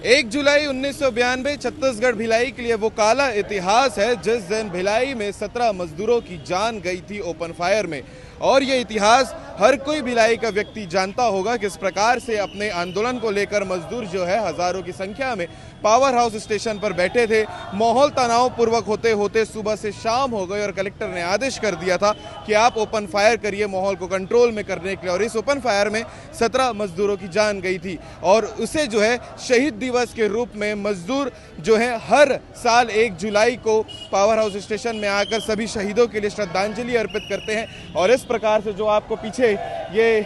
1 जुलाई 1992 छत्तीसगढ़ भिलाई के लिए वो काला इतिहास है जिस दिन भिलाई में 17 मजदूरों की जान गई थी ओपन फायर में। और ये इतिहास हर कोई भिलाई का व्यक्ति जानता होगा किस प्रकार से अपने आंदोलन को लेकर मजदूर जो है हजारों की संख्या में पावर हाउस स्टेशन पर बैठे थे। माहौल तनावपूर्वक होते होते सुबह से शाम हो गई और कलेक्टर ने आदेश कर दिया था कि आप ओपन फायर करिए माहौल को कंट्रोल में करने के लिए। और इस ओपन फायर में 17 मजदूरों की जान गई थी और उसे जो है शहीद दिवस के रूप में मजदूर जो है हर साल 1 जुलाई को पावर हाउस स्टेशन में आकर सभी शहीदों के लिए श्रद्धांजलि अर्पित करते हैं। और इस प्रकार से जो आपको पीछे ये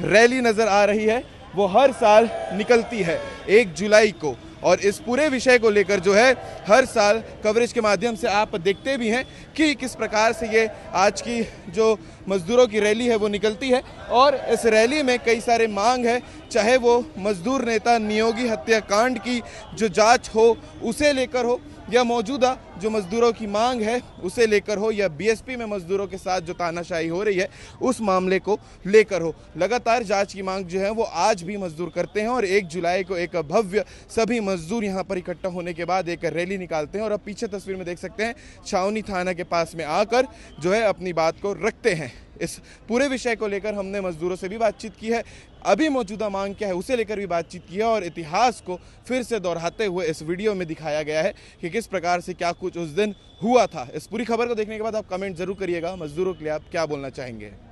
रैली नजर आ रही है वो हर साल निकलती है 1 जुलाई को। और इस पूरे विषय को लेकर जो है हर साल कवरेज के माध्यम से आप देखते भी हैं कि किस प्रकार से ये आज की जो मजदूरों की रैली है वो निकलती है। और इस रैली में कई सारे मांग है, चाहे वो मजदूर नेता नियोगी हत्याकांड की जो जांच हो उसे लेकर हो, या मौजूदा जो मजदूरों की मांग है उसे लेकर हो, या बीएसपी में मजदूरों के साथ जो तानाशाही हो रही है उस मामले को लेकर हो। लगातार जांच की मांग जो है वो आज भी मजदूर करते हैं। और 1 जुलाई को एक भव्य सभी मजदूर यहाँ पर इकट्ठा होने के बाद एक रैली निकालते हैं और अब पीछे तस्वीर में देख सकते हैं छावनी थाना के पास में आकर जो है अपनी बात को रखते हैं। इस पूरे विषय को लेकर हमने मजदूरों से भी बातचीत की है, अभी मौजूदा मांग क्या है उसे लेकर भी बातचीत की है और इतिहास को फिर से दोहराते हुए इस वीडियो में दिखाया गया है कि किस प्रकार से क्या कुछ उस दिन हुआ था। इस पूरी खबर को देखने के बाद आप कमेंट जरूर करिएगा, मजदूरों के लिए आप क्या बोलना चाहेंगे।